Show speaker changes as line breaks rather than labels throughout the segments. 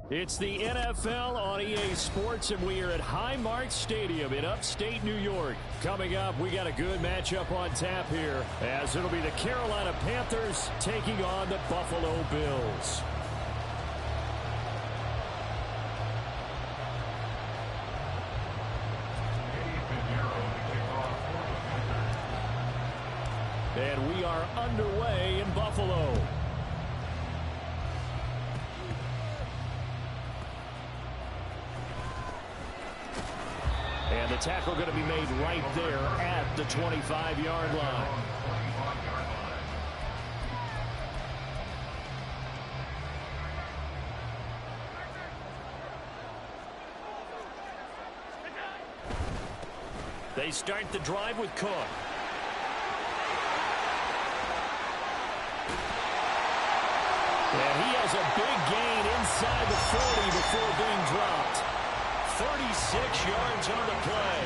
It's the NFL on EA Sports, and we are at Highmark Stadium in upstate New York. Coming up, we got a good matchup on tap here, as it'll be the Carolina Panthers taking on the Buffalo Bills. And we are underway in Buffalo. And the tackle going to be made right there at the 25-yard line. They start the drive with Cook. And he has a big gain inside the 40 before being dropped. 36 yards on the play.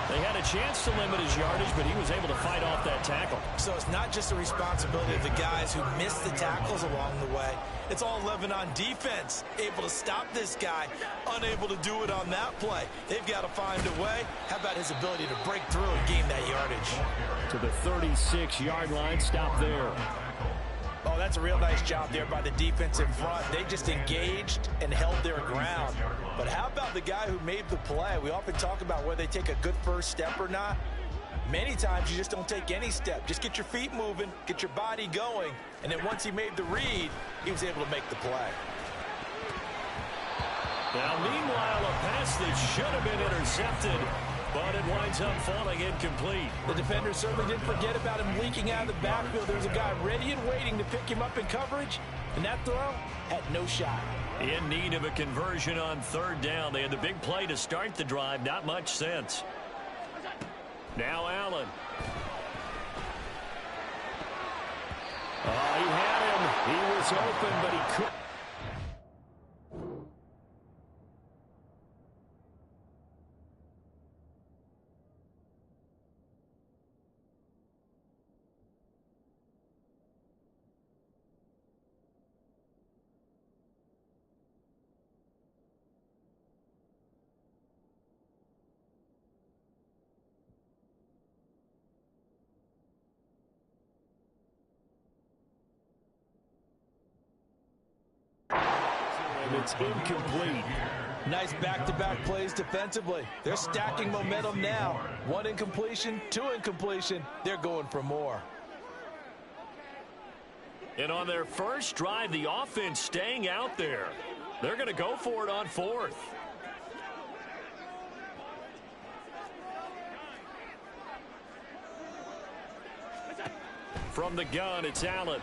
They had a chance to limit his yardage, but he was able to fight off that tackle.
So it's not just the responsibility of the guys who missed the tackles along the way. It's all 11 on defense. Able to stop this guy, unable to do it on that play. They've got to find a way. How about his ability to break through and gain that yardage?
To the 36-yard line, stop there.
Oh, that's a real nice job there by the defense in front. They just engaged and held their ground. But how about the guy who made the play? We often talk about whether they take a good first step or not. Many times you just don't take any step. Just get your feet moving, get your body going. And then once he made the read, he was able to make the play.
Now, meanwhile, a pass that should have been intercepted, but it winds up falling incomplete.
The defender certainly didn't forget about him leaking out of the backfield. There was a guy ready and waiting to pick him up in coverage, and that throw had no shot.
In need of a conversion on third down. They had the big play to start the drive. Not much sense. Now Allen. He had him. He was open, but he couldn't. It's incomplete.
Nice back-to-back plays defensively. They're stacking momentum now. One incompletion, two incompletion. They're going for more.
And on their first drive, the offense staying out there. They're going to go for it on fourth. From the gun, it's Allen.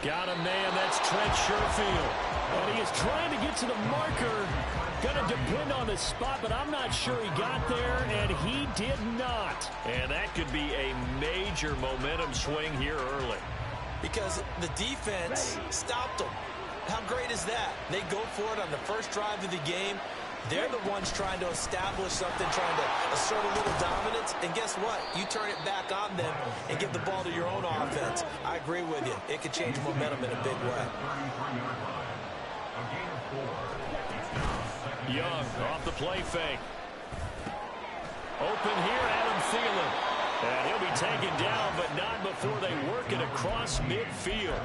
Got a man, that's Trent Sherfield. And he is trying to get to the marker. Going to depend on the spot, but I'm not sure he got there, and he did not. And that could be a major momentum swing here early.
Because the defense stopped them. How great is that? They go for it on the first drive of the game. They're the ones trying to establish something, trying to assert a little dominance. And guess what? You turn it back on them and give the ball to your own offense. I agree with you. It could change momentum in a big way.
Young off the play fake. Open here, Adam Thielen. And he'll be taken down, but not before they work it across midfield.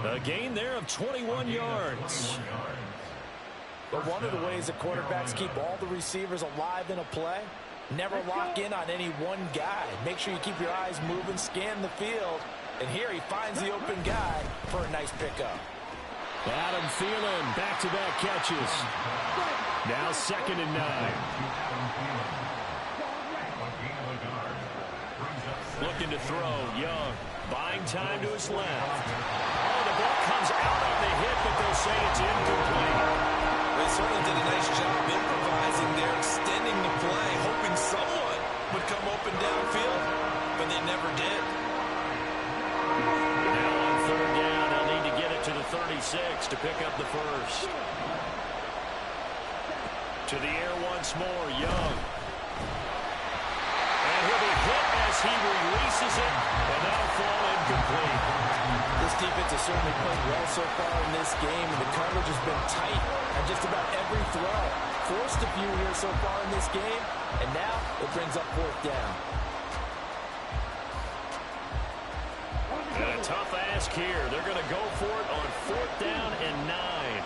A gain there of 21 yards.
But one of the ways that quarterbacks keep all the receivers alive in a play, never lock in on any one guy. Make sure you keep your eyes moving, scan the field. And here he finds the open guy for a nice pickup.
Adam Thielen, back-to-back catches. Now 2nd and 9. Looking to throw, Young. Buying time to his left. Oh, the ball comes out on the hit, but they'll say it's incomplete.
They certainly did a nice job improvising there, extending the play, hoping someone would come open downfield, but they never did.
Now on third down, they'll need to get it to the 36 to pick up the first. To the air once more, Young. And he'll be hit as he releases it, and that'll fall incomplete.
This defense is certainly played well so far in this game, and the coverage has been tight on just about every throw. Forced a few here so far in this game, and now it brings up fourth down.
And a tough ask here. They're going to go for it on fourth down and 9.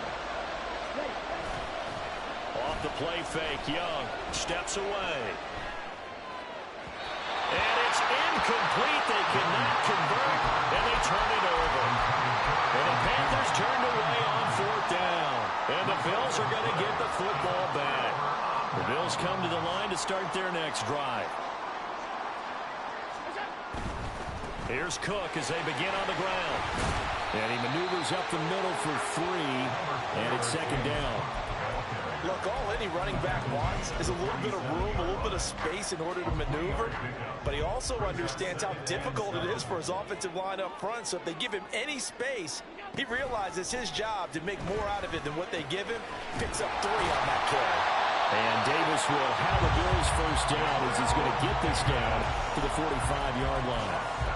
Off the play fake, Young steps away. And it's incomplete. They cannot convert, and they turn it over. And the Panthers turned away on fourth down. And the Bills are going to get the football back. The Bills come to the line to start their next drive. Here's Cook as they begin on the ground. And he maneuvers up the middle for 3, and it's second down.
Look, all any running back wants is a little bit of room, a little bit of space in order to maneuver. But he also understands how difficult it is for his offensive line up front. So if they give him any space, he realizes his job to make more out of it than what they give him. Picks up 3 on that carry.
And Davis will have the Bills first down as he's going to get this down to the 45-yard line.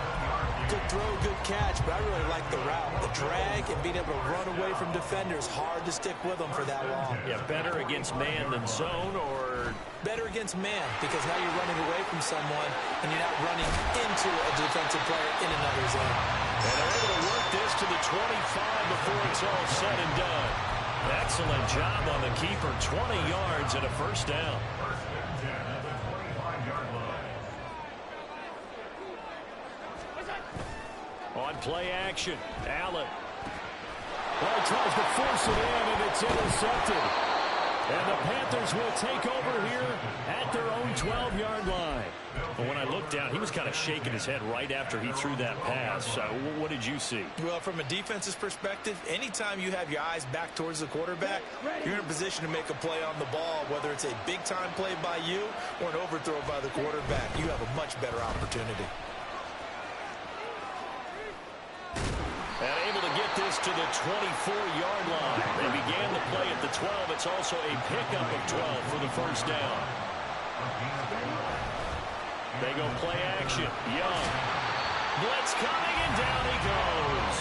Good throw, good catch, but I really like the route. The drag and being able to run away from defenders, hard to stick with them for that long.
Yeah, better against man than zone, or?
Better against man, because now you're running away from someone and you're not running into a defensive player in another zone.
And they're able to work this to the 25 before it's all said and done. Excellent job on the keeper, 20 yards and a first down. On play action, Allen. Well, he tries to force it in, and it's intercepted. And the Panthers will take over here at their own 12-yard line. But when I looked down, he was kind of shaking his head right after he threw that pass. What did you see?
Well, from a defense's perspective, anytime you have your eyes back towards the quarterback, you're in a position to make a play on the ball, whether it's a big-time play by you or an overthrow by the quarterback. You have a much better opportunity.
And able to get this to the 24-yard line. They began the play at the 12. It's also a pickup of 12 for the first down. They go play action. Young. Blitz coming, and down he goes.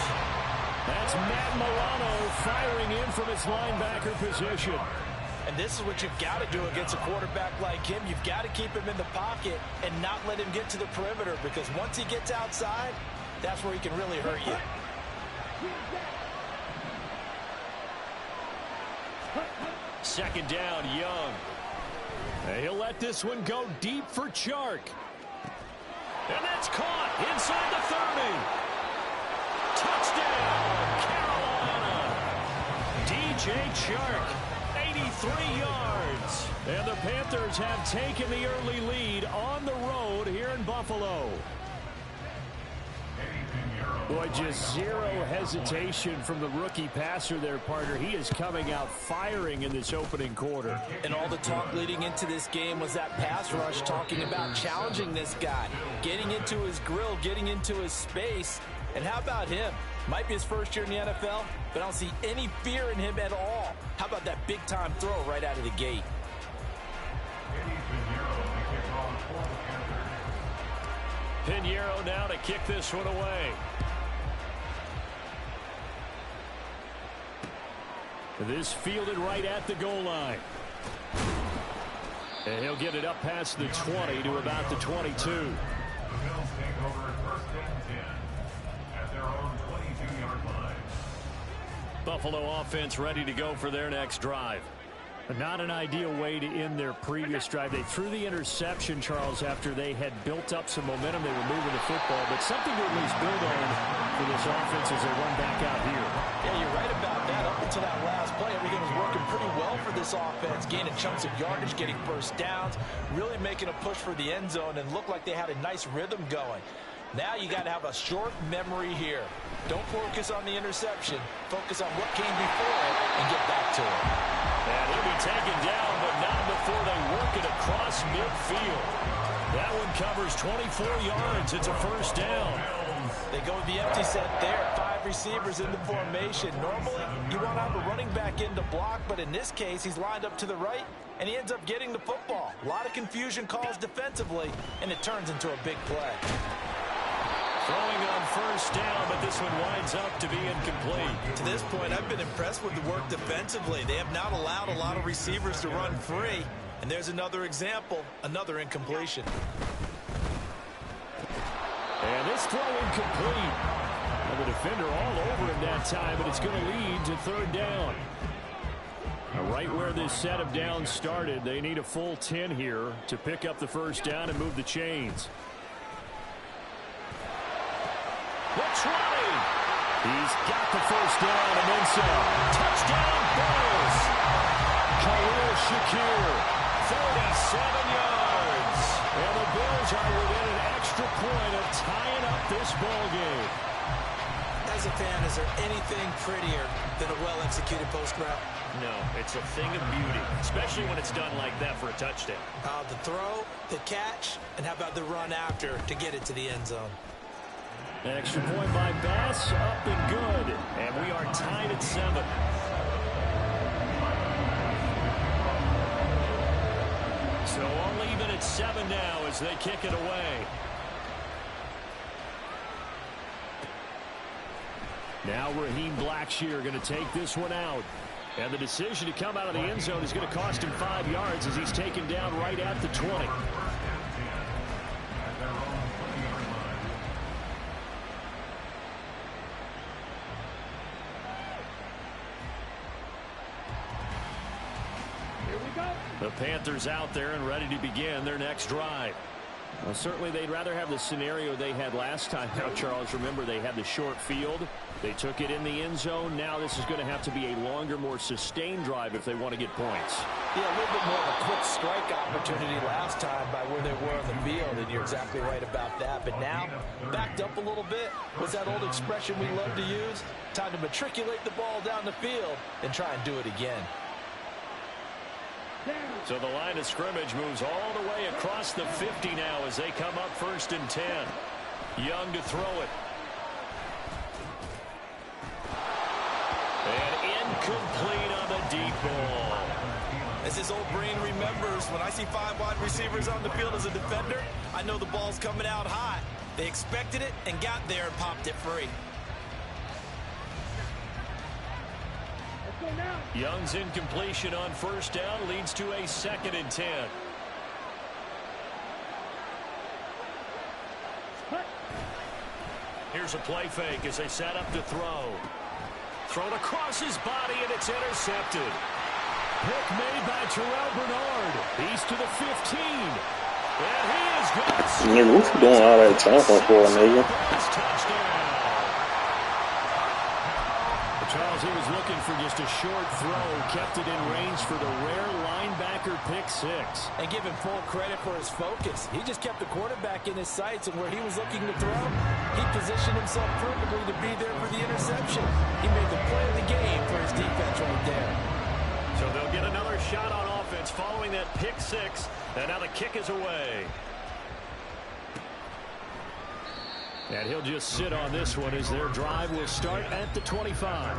That's Matt Milano firing in from his linebacker position.
And this is what you've got to do against a quarterback like him. You've got to keep him in the pocket and not let him get to the perimeter, because once he gets outside, that's where he can really hurt you.
Second down, Young. He'll let this one go deep for Chark. And that's caught inside the 30. Touchdown, Carolina. DJ Chark, 83 yards. And the Panthers have taken the early lead on the road here in Buffalo. Boy, just zero hesitation from the rookie passer there, partner. He is coming out firing in this opening quarter.
And all the talk leading into this game was that pass rush, talking about challenging this guy, getting into his grill, getting into his space. And how about him? Might be his first year in the NFL, but I don't see any fear in him at all. How about that big-time throw right out of the gate?
Pinheiro now to kick this one away. This fielded right at the goal line. And he'll get it up past the 20 to about the 22. Buffalo offense ready to go for their next drive. Not an ideal way to end their previous drive. They threw the interception, Charles, after they had built up some momentum. They were moving the football, but something to at least build on for this offense as they run back out here.
Yeah, you're right about that. Up until that last play, everything was working pretty well for this offense, gaining chunks of yardage, getting first downs, really making a push for the end zone, and looked like they had a nice rhythm going. Now you got to have a short memory here. Don't focus on the interception. Focus on what came before it and get back to it.
And he'll be taken down, but not before they work it across midfield. That one covers 24 yards. It's a first down.
They go with the empty set there. 5 receivers in the formation. Normally, you want to have a running back in to block, but in this case, he's lined up to the right, and he ends up getting the football. A lot of confusion calls defensively, and it turns into a big play.
Throwing on first down, but this one winds up to be incomplete.
To this point, I've been impressed with the work defensively. They have not allowed a lot of receivers to run free. And there's another example, another incompletion.
And this throw incomplete. And the defender all over him that time, but it's going to lead to third down. Right where this set of downs started, they need a full 10 here to pick up the first down and move the chains. Looks running. He's got the first down and then some. Touchdown, Bills. Khalil Shakir, 47 yards. And the Bills are within an extra point of tying up this ball game.
As a fan, is there anything prettier than a well-executed post route?
No, it's a thing of beauty, especially when it's done like that for a touchdown.
The throw, the catch, and how about the run after to get it to the end zone?
An extra point by Bass, up and good. And we are tied at 7. So all even at 7 now as they kick it away. Now Raheem Blackshear going to take this one out. And the decision to come out of the end zone is going to cost him 5 yards as he's taken down right at the 20. The Panthers out there and ready to begin their next drive. Well, certainly they'd rather have the scenario they had last time. Now, Charles, remember they had the short field. They took it in the end zone. Now this is going to have to be a longer, more sustained drive if they want to get points.
Yeah, a little bit more of a quick strike opportunity last time by where they were on the field, and you're exactly right about that. But now, backed up a little bit, was that old expression we love to use? Time to matriculate the ball down the field and try and do it again.
So the line of scrimmage moves all the way across the 50 now as they come up 1st and 10. Young to throw it. And incomplete on the deep ball.
As his old brain remembers, when I see 5 wide receivers on the field as a defender, I know the ball's coming out high. They expected it and got there and popped it free.
Young's incompletion on 1st down leads to a 2nd and 10. Here's a play fake as they set up to throw. Thrown across his body, and it's intercepted. Pick made by Terrell Bernard. He's to the 15. And he is going to score.
Nigga, what you doing all that jumping for, nigga?
Touchdown. Charles, he was looking for just a short throw, kept it in range for the rare linebacker pick 6.
And give him full credit for his focus. He just kept the quarterback in his sights, and where he was looking to throw, he positioned himself perfectly to be there for the interception. He made the play of the game for his defense right there.
So they'll get another shot on offense following that pick 6, and now the kick is away. And he'll just sit on this one as their drive will start at the 25.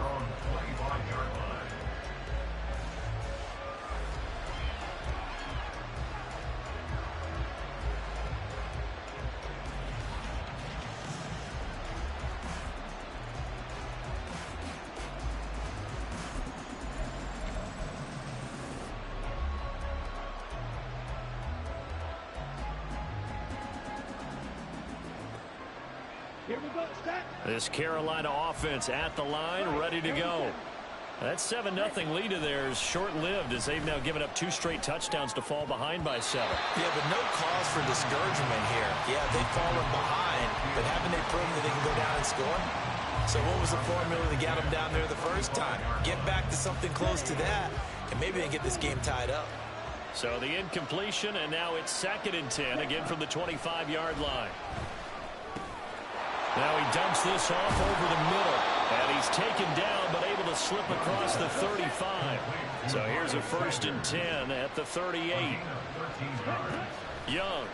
This Carolina offense at the line, ready to go. That 7-0 lead of theirs short-lived as they've now given up 2 straight touchdowns to fall behind by 7.
Yeah, but no cause for discouragement here. Yeah, they've fallen behind, but haven't they proven that they can go down and score? So what was the formula that got them down there the first time? Get back to something close to that, and maybe they can get this game tied up.
So the incompletion, and now it's 2nd and 10, again from the 25-yard line. Now he dumps this off over the middle, and he's taken down but able to slip across the 35. So here's a 1st and 10 at the 38. Young.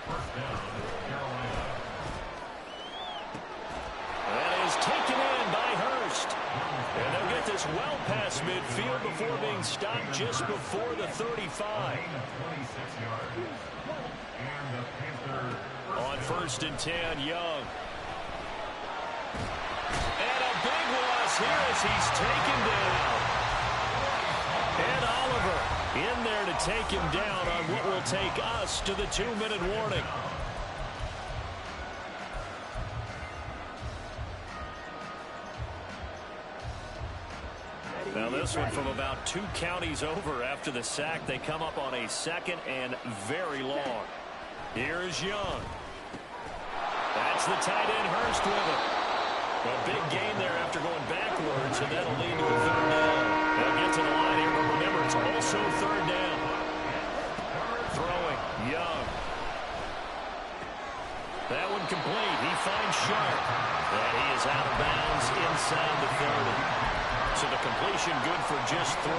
That is taken in by Hurst. And they'll get this well past midfield before being stopped just before the 35. On 1st and 10, Young. And a big loss here as he's taken down. And Oliver in there to take him down on what will take us to the 2-minute warning. Now this one from about 2 counties over after the sack. They come up on a 2nd and very long. Here's Young. That's the tight end Hurst with it. A big gain there after going backwards, and that'll lead to a 3rd down. They'll get to the line here, but remember, it's also 3rd down. Throwing, Young. That one complete. He finds Sharp. And he is out of bounds inside the 30. So the completion good for just 3.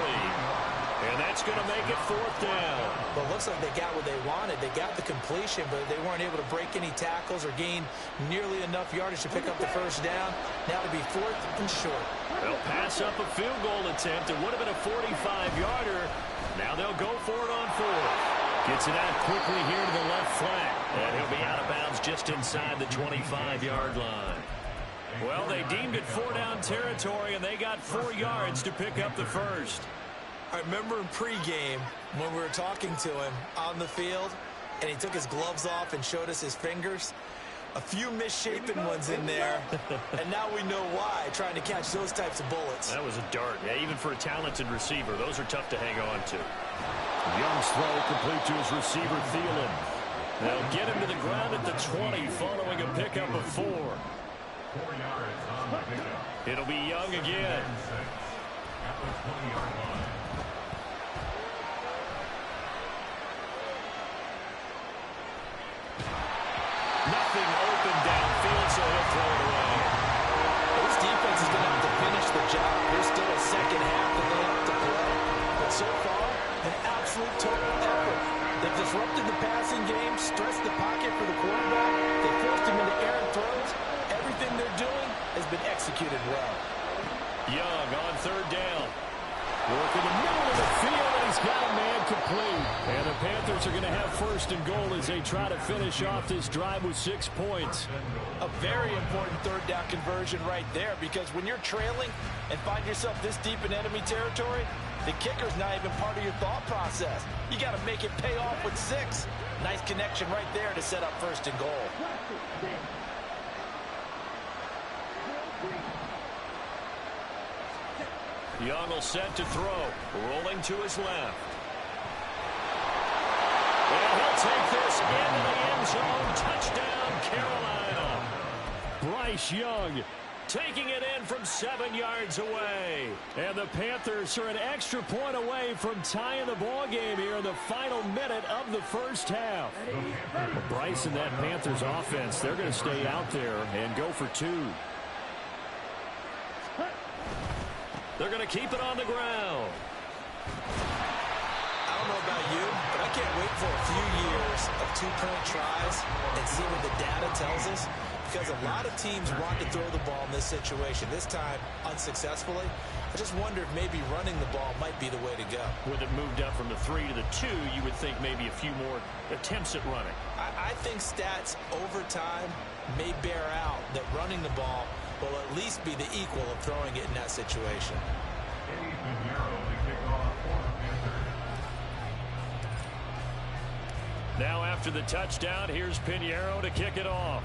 And that's going to make it 4th down.
Well, it looks like they got what they wanted. They got the completion, but they weren't able to break any tackles or gain nearly enough yardage to pick up the 1st down. Now to be 4th and short.
They'll pass up a field goal attempt. It would have been a 45-yarder. Now they'll go for it on 4th. Gets it out quickly here to the left flat. And he'll be out of bounds just inside the 25-yard line. Well, they deemed it 4-down territory, and they got 4 yards to pick up the 1st.
I remember in pregame when we were talking to him on the field, and he took his gloves off and showed us his fingers. A few misshapen ones in there, and now we know why, trying to catch those types of bullets.
That was a dart. Yeah, even for a talented receiver, those are tough to hang on to. Young's throw complete to his receiver, Thielen. They'll get him to the ground at the 20 following a pickup of 4. It'll be Young again. Nothing open downfield, so he'll throw it away.
This defense is going to have to finish the job. There's still a 2nd half that they have to play. But so far, an absolute total effort. They've disrupted the passing game, stressed the pocket for the quarterback. They forced him into errant throws. Everything they're doing has been executed well.
Young on 3rd down. Working the middle of the field, and he's got a man complete. And the Panthers are going to have 1st and goal as they try to finish off this drive with 6 points.
A very important 3rd down conversion right there, because when you're trailing and find yourself this deep in enemy territory, the kicker's not even part of your thought process. You got to make it pay off with 6. Nice connection right there to set up 1st and goal.
Young will set to throw. Rolling to his left. And he'll take this into the end zone. Touchdown, Carolina. Bryce Young taking it in from 7 yards away. And the Panthers are an extra point away from tying the ball game here in the final minute of the 1st half. Well, Bryce and that Panthers offense, they're going to stay out there and go for 2. They're going to keep it on the ground.
I don't know about you, but I can't wait for a few years of 2-point tries and see what the data tells us, because a lot of teams want to throw the ball in this situation. This time, unsuccessfully. I just wonder if maybe running the ball might be the way to go.
With it moved up from the 3 to the 2, you would think maybe a few more attempts at running.
I think stats over time may bear out that running the ball will at least be the equal of throwing it in that situation.
Now after the touchdown, here's Pinheiro to kick it off.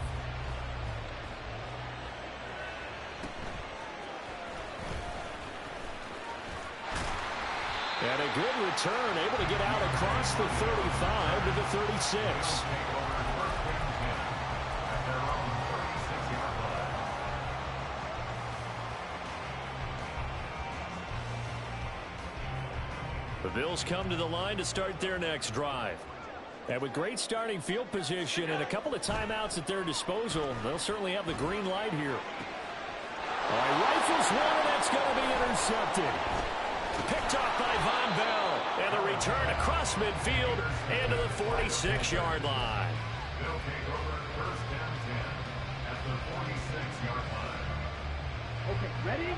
And a good return, able to get out across the 35 to the 36. The Bills come to the line to start their next drive. And with great starting field position and a couple of timeouts at their disposal, they'll certainly have the green light here. All right, rifles one, and that's going to be intercepted. Picked off by Von Bell. And the return across midfield and to the 46-yard line.
They'll take over first down 10 at the 46-yard line.
Okay, ready?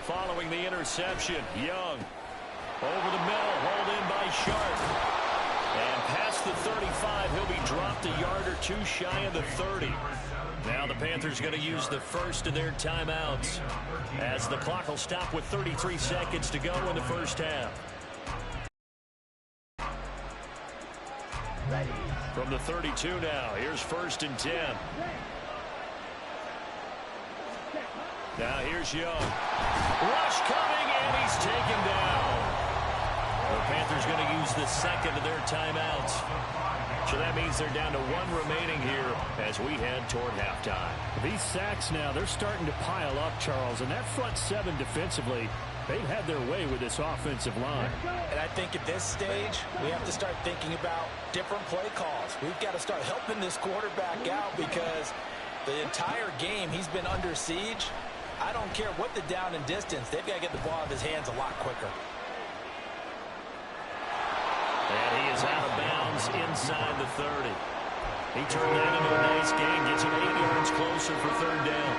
Following the interception, Young over the middle, hauled in by Sharp. And past the 35, he'll be dropped just a yard or two shy of the 30. Now the Panthers going to use the first of their timeouts as the clock will stop with 33 seconds to go in the first half. From the 32 now, here's 1st and 10. Now here's Young. Rush coming, and he's taken down. The Panthers going to use the second of their timeouts. So that means they're down to 1 remaining here as we head toward halftime.
These sacks now, they're starting to pile up, Charles. And that front 7 defensively, they've had their way with this offensive line.
And I think at this stage, we have to start thinking about different play calls. We've got to start helping this quarterback out because the entire game he's been under siege. I don't care what the down and distance. They've got to get the ball out of his hands a lot quicker.
And he is out of bounds inside the 30. He turned that into a nice gain, gets him 8 yards closer for 3rd down.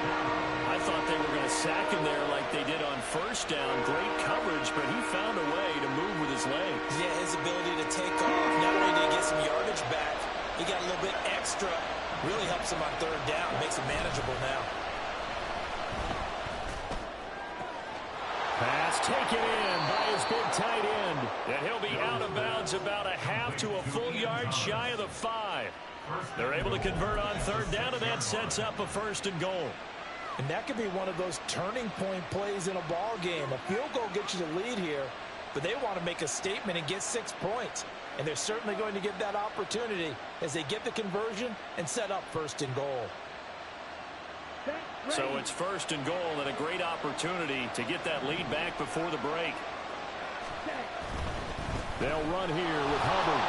I thought they were going to sack him there like they did on 1st down. Great coverage, but he found a way to move with his legs.
Yeah, his ability to take off. Not only did he get some yardage back, he got a little bit extra. Really helps him on 3rd down. Makes it manageable now.
Pass taken in by his big tight end. And he'll be out of bounds about a half to a full yard shy of the 5. They're able to convert on 3rd down, and that sets up a 1st and goal.
And that could be one of those turning point plays in a ball game. A field goal gets you the lead here, but they want to make a statement and get 6 points. And they're certainly going to get that opportunity as they get the conversion and set up 1st and goal.
So it's 1st and goal and a great opportunity to get that lead back before the break. They'll run here with Hubbard.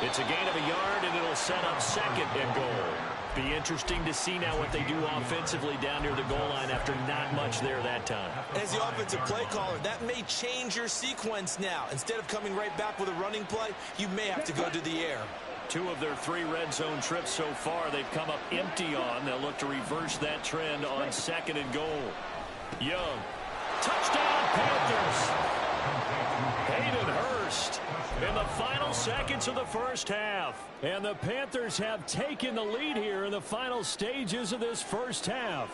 It's a gain of a yard, and it'll set up 2nd and goal. Be interesting to see now what they do offensively down near the goal line after not much there that time.
As the offensive play caller, that may change your sequence now. Instead of coming right back with a running play, you may have to go to the air.
2 of their 3 red zone trips so far they've come up empty on. They'll look to reverse that trend on 2nd and goal. Young. Touchdown, Panthers. Hayden Hurst in the final seconds of the first half. And the Panthers have taken the lead here in the final stages of this first half.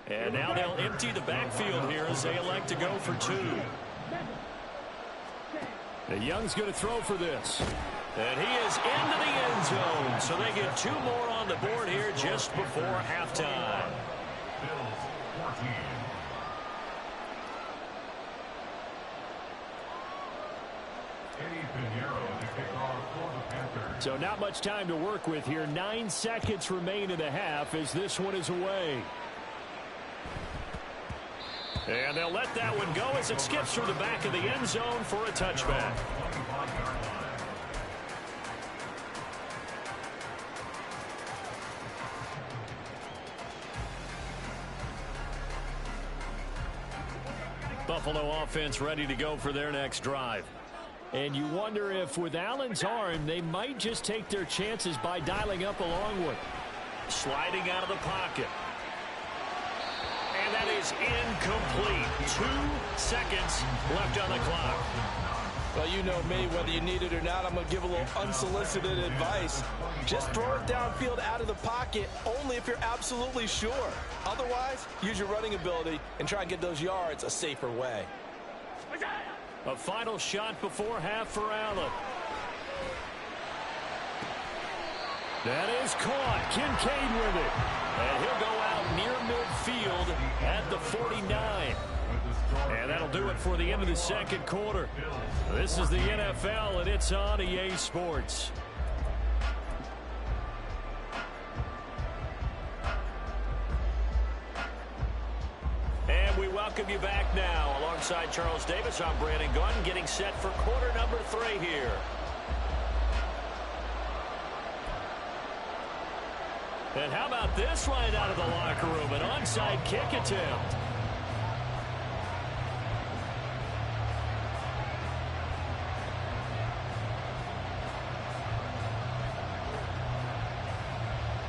And now they'll empty the backfield here as they elect to go for 2.
The Young's going to throw for this.
And he is into the end zone. So they get 2 more on the board here just before halftime.
Bills 14. Eddie Pinheiro to kick off for the Panthers.
So not much time to work with here. 9 seconds remain in the half as this one is away.
And they'll let that one go as it skips through the back of the end zone for a touchback. Buffalo offense ready to go for their next drive.
And you wonder if with Allen's arm, they might just take their chances by dialing up a long one.
Sliding out of the pocket. And that is incomplete. 2 seconds left on the clock.
Well, you know me, whether you need it or not, I'm going to give a little unsolicited advice. Just throw it downfield out of the pocket only if you're absolutely sure. Otherwise, use your running ability and try and get those yards a safer way.
A final shot before half for Allen.
That is caught. Kincaid with it.
And he'll go out near midfield at the 49. And that'll do it for the end of the second quarter. This is the NFL, and it's on EA Sports. And we welcome you back now. Alongside Charles Davis, I'm Brandon Gunn, getting set for quarter number 3 here. And how about this right out of the locker room? An onside kick attempt.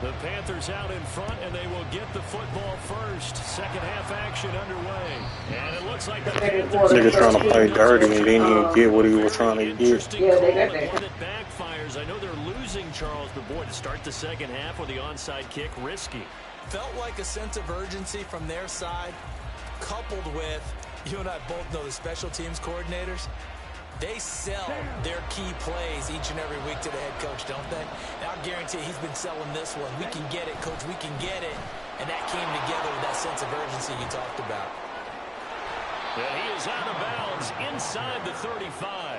The The Panthers out in front, and they will get the football first. Second half action underway. And it looks like the Panthers...
Nigga trying to play dirty and didn't even get what he was trying to get.
Yeah, they got that. One that backfires. I know they're losing, Charles, but boy, to start the second half with the onside kick, risky.
Felt like a sense of urgency from their side, coupled with, you and I both know the special teams coordinators. They sell their key plays each and every week to the head coach, don't they? And I guarantee he's been selling this one. We can get it, coach. We can get it. And that came together with that sense of urgency you talked about.
And he is out of bounds inside the 35.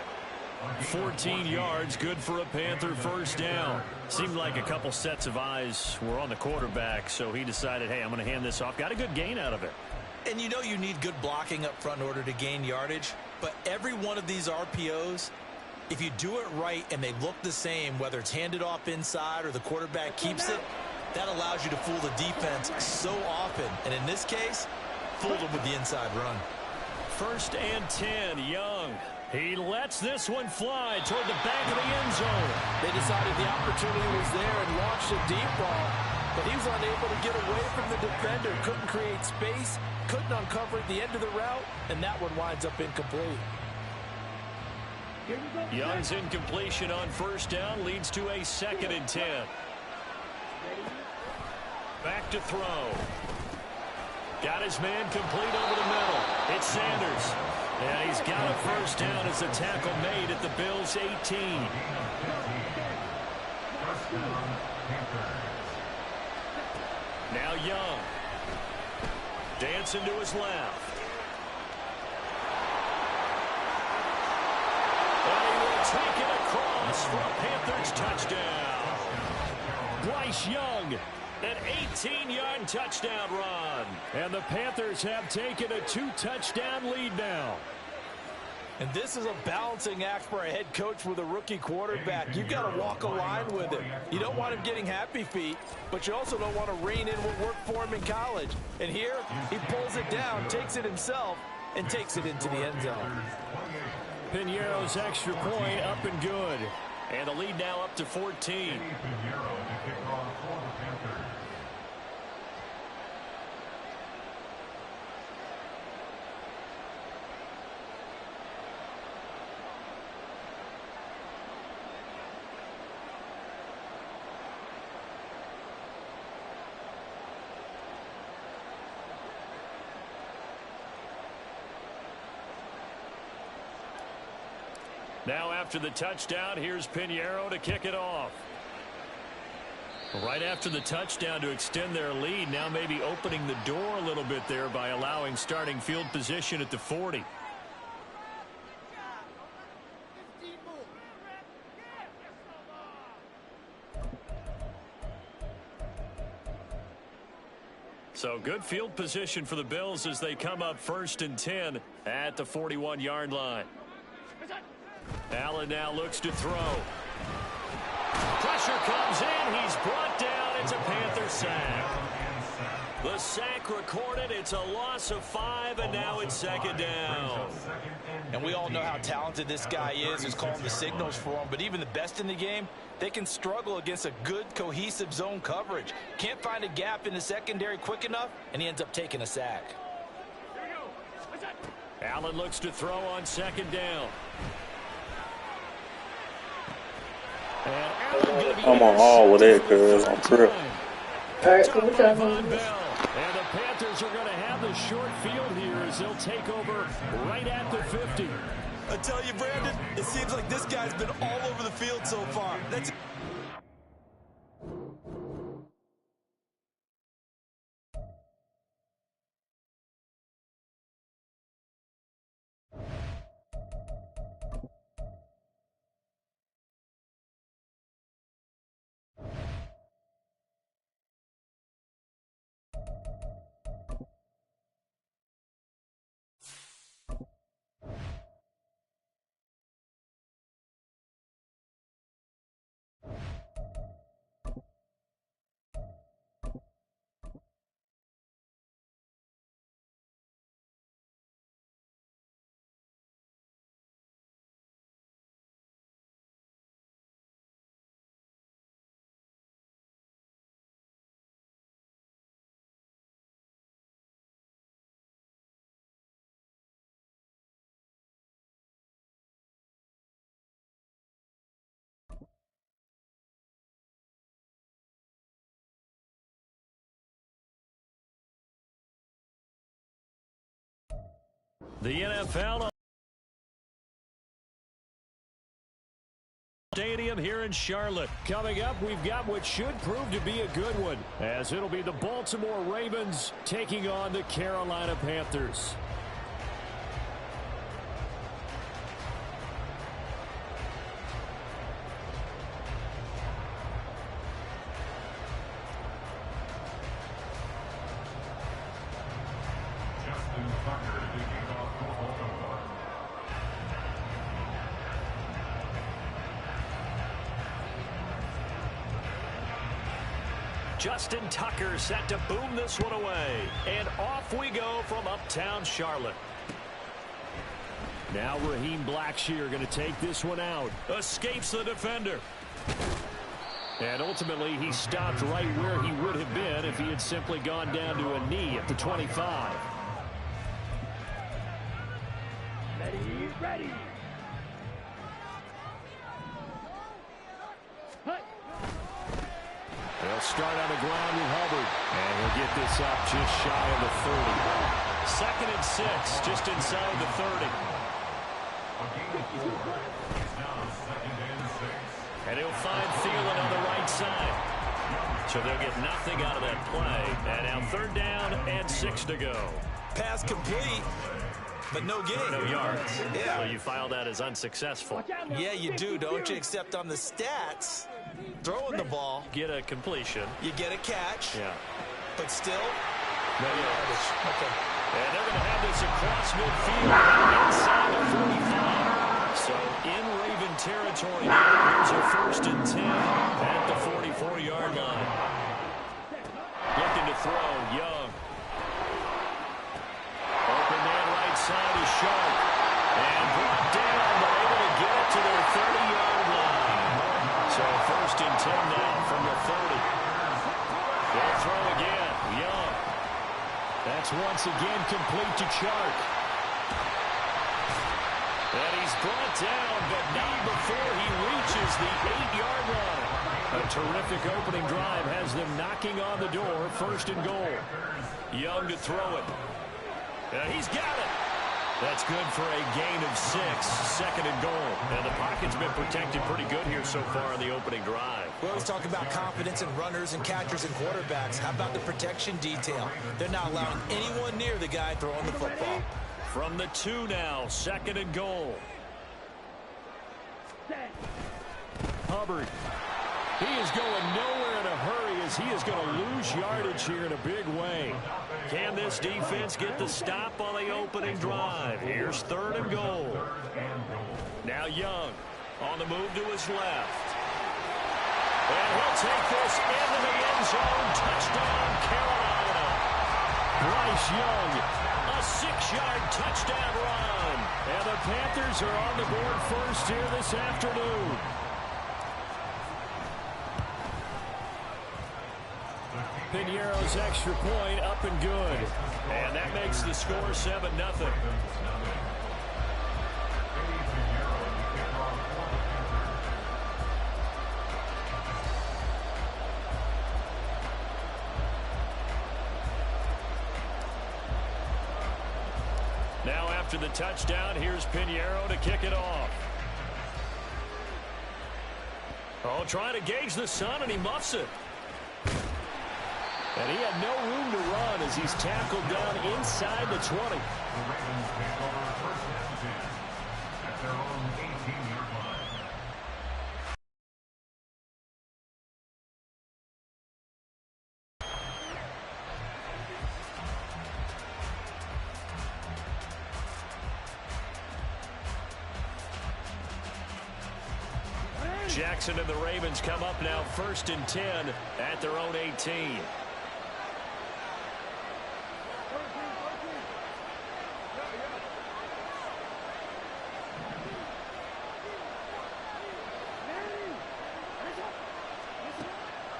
14 yards, good for a Panther first down. Seemed like a couple sets of eyes were on the quarterback, so he decided, hey, I'm going to hand this off. Got a good gain out of it.
And you know you need good blocking up front in order to gain yardage. But every one of these RPOs, if you do it right and they look the same, whether it's handed off inside or the quarterback keeps it, that allows you to fool the defense so often. And in this case, fooled them with the inside run.
1st and 10, Young. He lets this one fly toward the back of the end zone.
They decided the opportunity was there and launched a deep ball, but he was unable to get away from the defender. Couldn't create space, couldn't uncover the end of the route, and that one winds up incomplete.
Young's incompletion on first down leads to a 2nd and 10. Back to throw. Got his man complete over the middle. It's Sanders. And he's got a first down as the tackle made at the Bills' 18. Now Young. Dancing to his left. And he will take it across for a Panthers touchdown. Bryce Young, an 18-yard touchdown run. And the Panthers have taken a 2-touchdown lead now.
And this is a balancing act for a head coach with a rookie quarterback. You've got to walk a line with him. You don't want him getting happy feet, but you also don't want to rein in what worked for him in college. And here, he pulls it down, takes it himself, and takes it into the end zone.
Piñeiro's extra point up and good. And the lead now up to 14. Now after the touchdown, here's Piñeiro to kick it off. Right after the touchdown to extend their lead, now maybe opening the door a little bit there by allowing starting field position at the 40. So good field position for the Bills as they come up 1st and 10 at the 41-yard line. Allen now looks to throw. Pressure comes in. He's brought down. It's a Panther sack. The sack recorded. It's a loss of 5, and now it's 2nd down.
And we all know how talented this guy is, who's calling the signals for him. But even the best in the game, they can struggle against a good, cohesive zone coverage. Can't find a gap in the secondary quick enough, and he ends up taking a sack.
Allen looks to throw on 2nd down.
I'm on all with it, cuz I'm tripping.
All right, cool. And the Panthers are going to have the short field here as they'll take over right at the 50.
I tell you, Brandon, it seems like this guy's been all over the field so far. That's
The NFL Stadium here in Charlotte. Coming up, we've got what should prove to be a good one, as it'll be the Baltimore Ravens taking on the Carolina Panthers. Justin Tucker set to boom this one away. And off we go from uptown Charlotte. Now Raheem Blackshear going to take this one out. Escapes the defender. And ultimately he stopped right where he would have been if he had simply gone down to a knee at the 25.
Ready.
They'll start on the ground with Hubbard. And he'll get this up just shy of the 30. 2nd and 6, just inside the 30. And he'll find Thielen on the right side. So they'll get nothing out of that play. And now 3rd down and 6 to go.
Pass complete, but no gain.
No yards.
Yeah.
So you file that as unsuccessful.
Yeah, you do, don't you? Except on the stats, throwing the ball,
Get a completion.
you get a catch,
Yeah.
but still,
No yards.
okay.
And they're going to have this across midfield inside the 45. So in Raven territory, here's a 1st and 10 at the 44-yard line. Looking to throw, Young. Open man right side is Sharp. And brought down, but able to get it to their 30-yard line. So 1st and 10 now from the 30. They'll throw again, Young. That's once again complete to Chark. And he's brought down, but not before he reaches the 8-yard line. A terrific opening drive has them knocking on the door. 1st and goal. Young to throw it. And he's got it. That's good for a gain of 6. 2nd and goal. And the pocket's been protected pretty good here so far on the opening drive.
We always talk about confidence in runners and catchers and quarterbacks. How about the protection detail? They're not allowing anyone near the guy throwing the football.
From the 2 now, 2nd and goal. Hubbard. He is going nowhere in a hurry as he is going to lose yardage here in a big way. Can this defense get the stop on the opening drive? Here's 3rd and goal. Now Young on the move to his left. And he'll take this into the end zone. Touchdown, Carolina. Bryce Young, a 6-yard touchdown run. And the Panthers are on the board first here this afternoon. Piñeiro's extra point up and good. And that makes the score 7-0. Now after the touchdown, here's Piñeiro to kick it off. Oh, trying to gauge the sun, and he muffs it. And he had no room to run as he's tackled down inside the 20.
The Ravens take over 1st and 10 at their own 18-yard line.
Jackson and the Ravens come up now 1st and 10 at their own 18.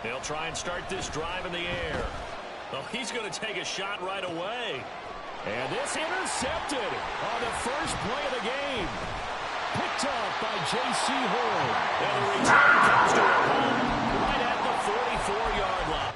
They'll try and start this drive in the air. Oh, he's going to take a shot right away. And this intercepted on the first play of the game. Picked off by J.C. Horn. And the return comes to a home right at the 44-yard line.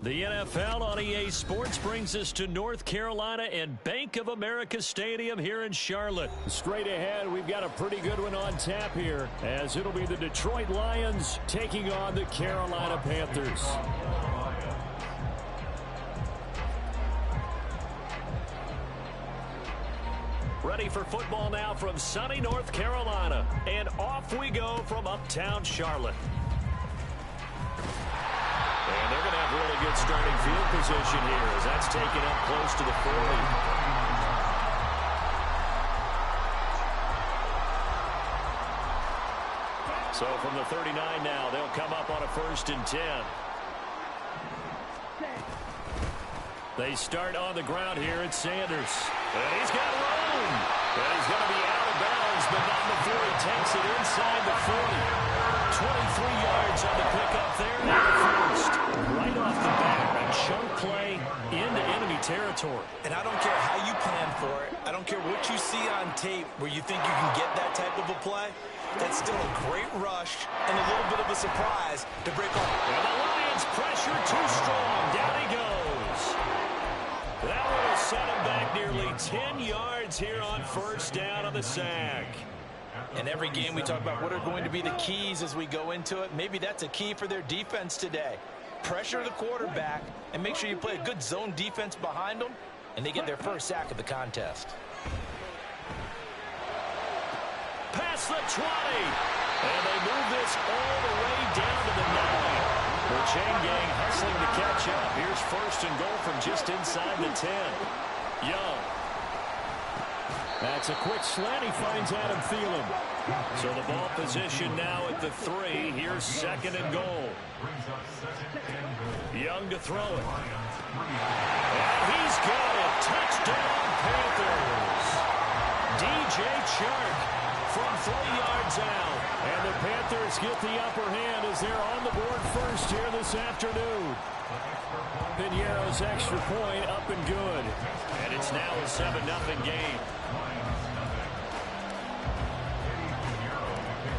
The NFL on EA Sports brings us to North Carolina and Bank of America Stadium here in Charlotte. Straight ahead, we've got a pretty good one on tap here, as it'll be the Detroit Lions taking on the Carolina Panthers. Ready for football now from sunny North Carolina. And off we go from uptown Charlotte. And they're going to have really good starting field position here as that's taken up close to the 40. So from the 39 now, they'll come up on a 1st and 10. They start on the ground here at Sanders. And he's got room. And he's going to be out of bounds, but not before he takes it inside the 40. 23 yards on the pickup there in the first. Right off the bat, a chunk play into enemy territory.
And I don't care how you plan for it. I don't care what you see on tape where you think you can get that type of a play. That's still a great rush and a little bit of a surprise to break off.
And the Lions pressure too strong. Down he goes. That will set him back nearly 10 yards here on 1st down on the sack.
In every game we talk about what are going to be the keys as we go into it. Maybe that's a key for their defense today. Pressure the quarterback and make sure you play a good zone defense behind them, and they get their first sack of the contest.
Past the 20. And they move this all the way down to the 9. The chain gang hustling to catch up. Here's 1st and goal from just inside the 10. Young. That's a quick slant. He finds Adam Thielen. So the ball position now at the 3. Here's 2nd and goal. Young to throw it. And he's got it. Touchdown, Panthers. DJ Chark from 3 yards out. And the Panthers get the upper hand as they're on the board first here this afternoon. Piñeiro's extra point up and good. And it's now a 7-0 game.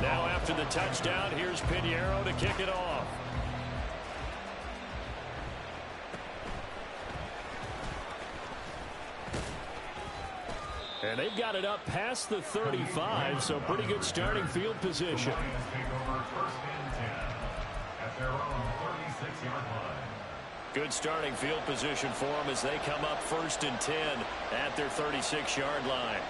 Now after the touchdown, here's Piñeiro to kick it off. And they've got it up past the 35, so pretty good starting field position. Good starting field position for them as they come up 1st and 10 at their 36-yard line.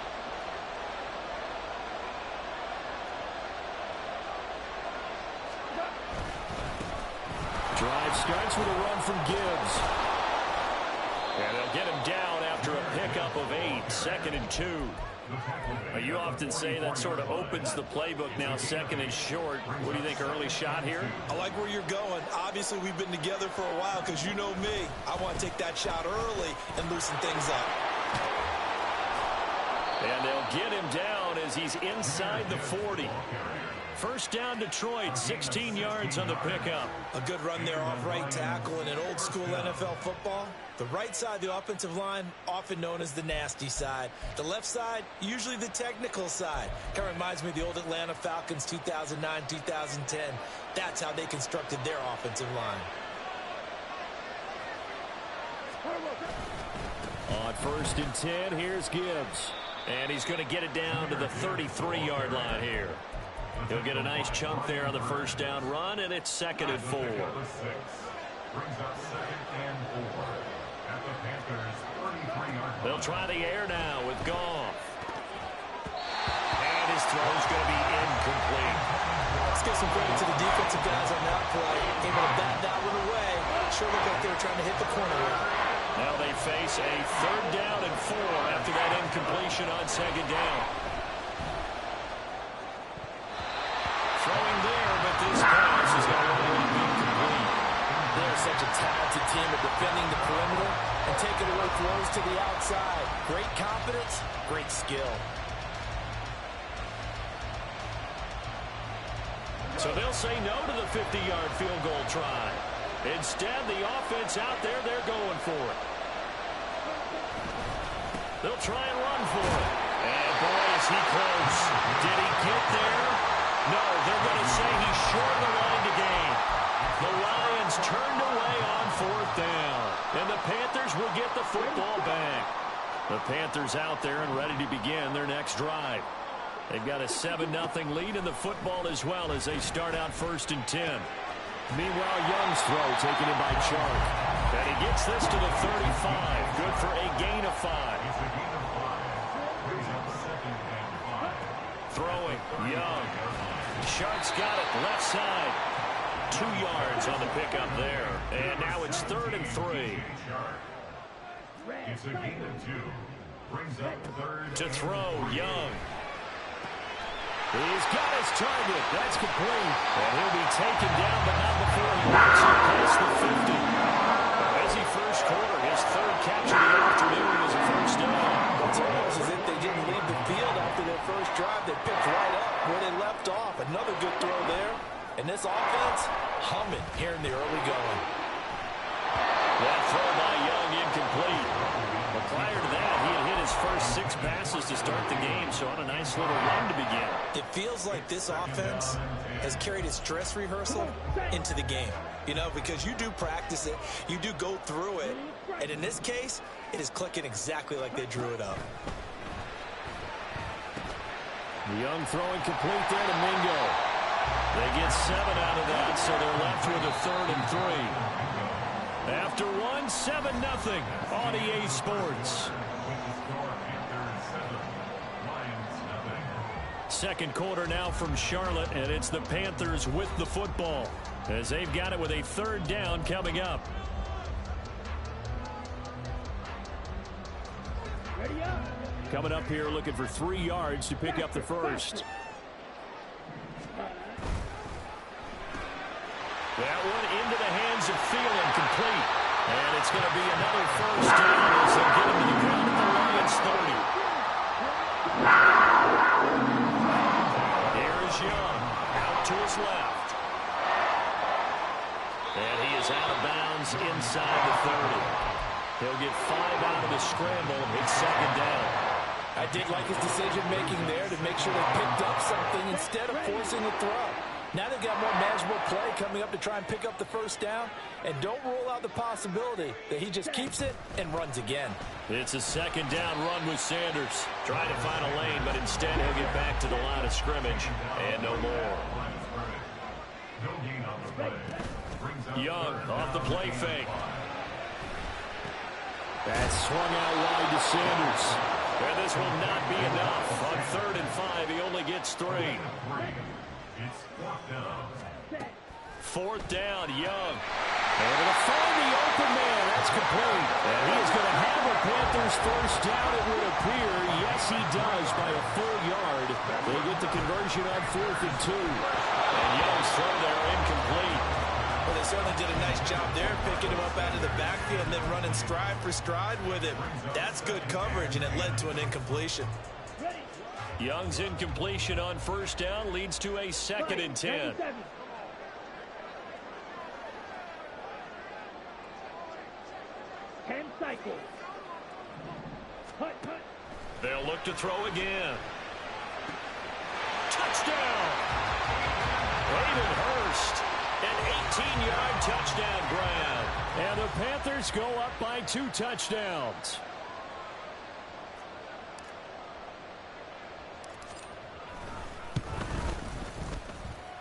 Drive starts with a run from Gibbs. And they'll get him down after a pickup of 8, 2nd and 2. You often say that sort of opens the playbook now, 2nd and short. What do you think, early shot here?
I like where you're going. Obviously, we've been together for a while because you know me. I want to take that shot early and loosen things up.
And they'll get him down as he's inside the 40. 1st down Detroit, 16 yards on the pickup.
A good run there off right tackle in an old school NFL football. The right side, the offensive line, often known as the nasty side. The left side, usually the technical side. Kind of reminds me of the old Atlanta Falcons 2009, 2010. That's how they constructed their offensive line.
On 1st and 10, here's Gibbs. And he's going to get it down to the 33-yard line here. He'll get a nice chunk there on the 1st down run, and it's 2nd and 4. They'll try the air now with Goff. And his throw's going to be incomplete.
Let's give some credit to the defensive guys on that play. Able to bat that one away. Sure looked like they were trying to hit the corner route.
Now they face a 3rd down and 4 after that incompletion on 2nd down. Throwing there, but this pass is going to be incomplete.
They're such a talented team at defending the perimeter and taking away throws to the outside. Great confidence, great skill.
So they'll say no to the 50-yard field goal try. Instead, the offense out there, they're going for it. They'll try and run for it. And boy, is he close. Did he get there? No, they're going to say he's short of the line to gain. The Lions turned away on 4th down. And the Panthers will get the football back. The Panthers out there and ready to begin their next drive. They've got a 7-0 lead in the football as well as they start out 1st and 10. Meanwhile, Young's throw taken in by Chark. And he gets this to the 35. Good for a gain of 5. Throwing, Young. Chark's got it, left side. 2 yards on the pickup there. And now it's 3rd and 3.
It's a gain of 2. Brings up 3rd.
To throw, Young. He's got his target. That's complete. And he'll be taken down, but not before he makes it past the 50. A busy first quarter. His 3rd catch of the afternoon is a first down.
It's almost as if they didn't leave the field after their first drive. They picked right up where they left off. Another good throw there. And this offense, humming here in the early going.
That throw by Young incomplete. But prior to that, he had hit his first 6 passes to start the game, so on a nice little run to begin.
It feels like this offense has carried its dress rehearsal into the game. You know, because you do practice it, you do go through it, and in this case, it is clicking exactly like they drew it up.
Young throwing complete there to Mingo. They get 7 out of that, so they're left with a 3rd and 3. After 1, 7-0 on EA Sports. Second quarter now from Charlotte, and it's the Panthers with the football as they've got it with a 3rd down coming up. Coming up here looking for 3 yards to pick up the first. That one into the hands of Thielen, complete. And it's going to be another first down as they get him to the ground at the Lions 30. Here's Young, out to his left. And he is out of bounds inside the 30. He'll get 5 out of the scramble and hit 2nd down.
I did like his decision-making there to make sure they picked up something instead of forcing the throw. Now they've got more manageable play coming up to try and pick up the first down. And don't rule out the possibility that he just keeps it and runs again.
It's a 2nd down run with Sanders. Trying to find a lane, but instead he'll get back to the line of scrimmage. And no more. Young off the play fake. That's swung out wide to Sanders. And this will not be enough. On 3rd and 5, he only gets 3.
It's 4th down.
4th down, Young. And they're going to find the open man. That's complete. And he is going to have a Panthers first down, it would appear. Yes, he does by a full yard. They get the conversion on 4th and 2. And Young's throw there incomplete.
Well, they certainly did a nice job there, picking him up out of the backfield and then running stride for stride with him. That's good coverage, and it led to an incompletion.
Young's incompletion on first down leads to a 2nd and 10. They'll look to throw again. Touchdown! Hayden Hurst, an 18-yard touchdown grab. And the Panthers go up by 2 touchdowns.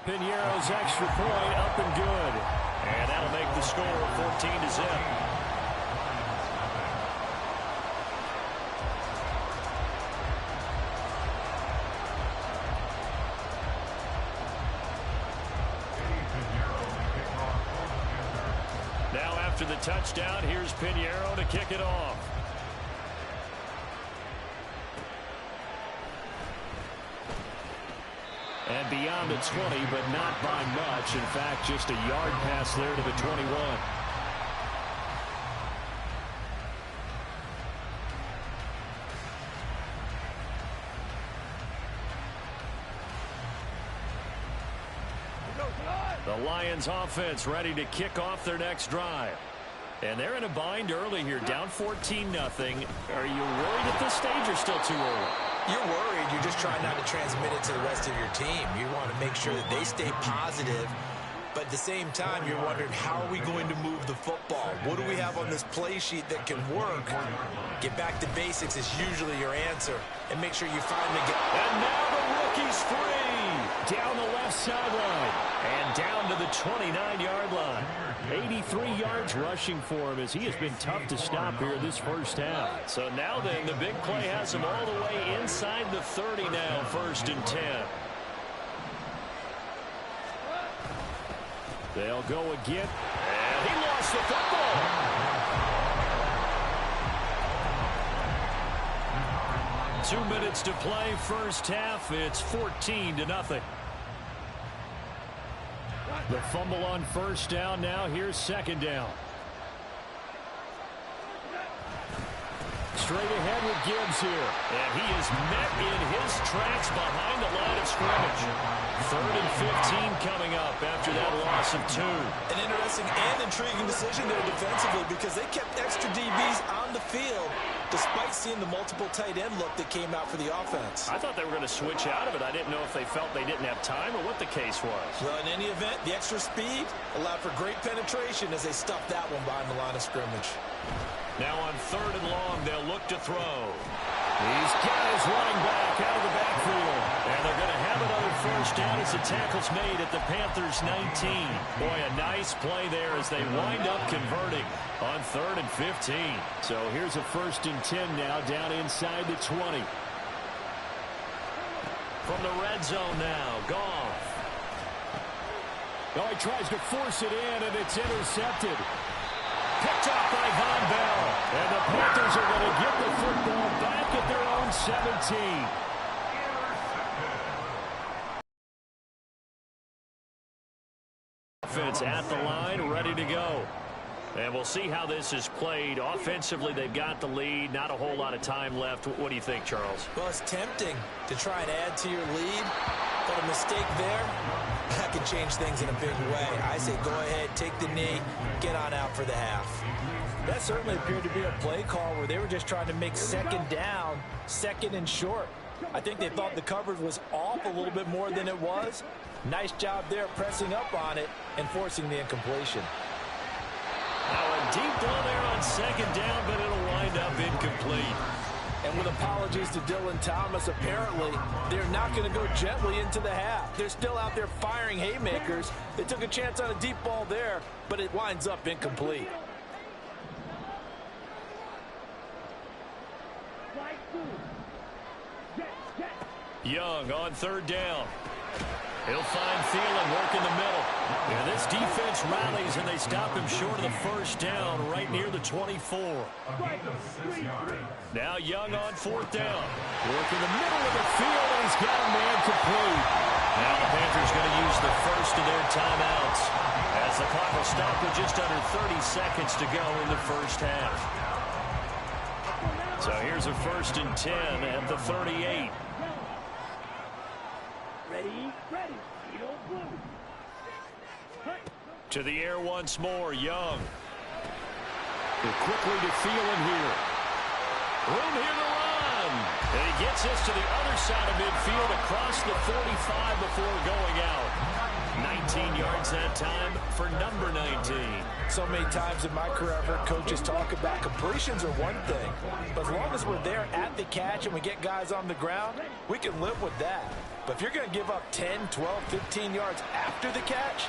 Piñeiro's extra point up and good. And that'll make the score 14-0. Now after the touchdown, here's Piñeiro to kick it off. And beyond the 20, but not by much. In fact, just a yard pass there to the 21. The Lions offense ready to kick off their next drive. And they're in a bind early here, down 14-0. Are you worried at this stage or still too early?
You're worried. You're just trying not to transmit it to the rest of your team. You want to make sure that they stay positive But at the same time, you're wondering, how are we going to move the football? What do we have on this play sheet that can work? Get back to basics is usually your answer. And make sure you find the guy.
And now the rookie's free. Down the left sideline. And down to the 29-yard line. 83 yards rushing for him as he has been tough to stop here this first half. So now then, the big play has him all the way inside the 30 now, 1st and 10. They'll go again. And he lost the football. Two minutes to play, first half. It's 14-0. The fumble on first down now. Here's second down. Straight ahead with Gibbs here. And he is met in his tracks behind the line of scrimmage. 3rd and 15 coming up after that loss of 2.
An interesting and intriguing decision there defensively, because they kept extra DBs on the field despite seeing the multiple tight end look that came out for the offense.
I thought they were going to switch out of it. I didn't know if they felt they didn't have time or what the case was.
Well, in any event, the extra speed allowed for great penetration as they stuffed that one behind the line of scrimmage.
Now on 3rd and long, they'll look to throw. He's got his running back out of the backfield. And they're going to have another first down as the tackle's made at the Panthers' 19. Boy, a nice play there as they wind up converting on 3rd and 15. So here's a 1st and 10 now down inside the 20. From the red zone now, Goff. Oh, he tries to force it in, and it's intercepted. Picked up by Von Bell. And the Panthers are going to get the football back at their own 17. Offense at the line, ready to go. And we'll see how this is played. Offensively, they've got the lead. Not a whole lot of time left. What do you think, Charles?
Well, it's tempting to try and add to your lead, but a mistake there, that can change things in a big way. I say go ahead, take the knee, get on out for the half. That certainly appeared to be a play call where they were just trying to make second down, 2nd and short. I think they thought the coverage was off a little bit more than it was. Nice job there pressing up on it and forcing the incompletion.
Now a deep ball there on 2nd down, but it'll wind up incomplete.
And with apologies to Dylan Thomas, apparently they're not going to go gently into the half. They're still out there firing haymakers. They took a chance on a deep ball there, but it winds up incomplete.
Young on 3rd down. He'll find Thielen, work in the middle. And this defense rallies, and they stop him short of the first down right near the 24. Now Young on 4th down. Work in the middle of the field, and he's got a man complete. Now the Panthers going to use the first of their timeouts as the clock will stop with just under 30 seconds to go in the first half. So here's a 1st and 10 at the 38.
Ready.
To the air once more, Young. Quickly to Thielen here. Room here to run. And he gets us to the other side of midfield across the 45 before going out. 19 yards that time for number 19.
So many times in my career I've heard coaches talk about completions are one thing, but as long as we're there at the catch and we get guys on the ground, we can live with that. But if you're going to give up 10, 12, 15 yards after the catch,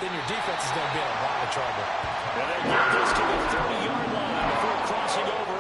then your defense is going to be in a lot of trouble.
And they get this to the 30-yard line before crossing over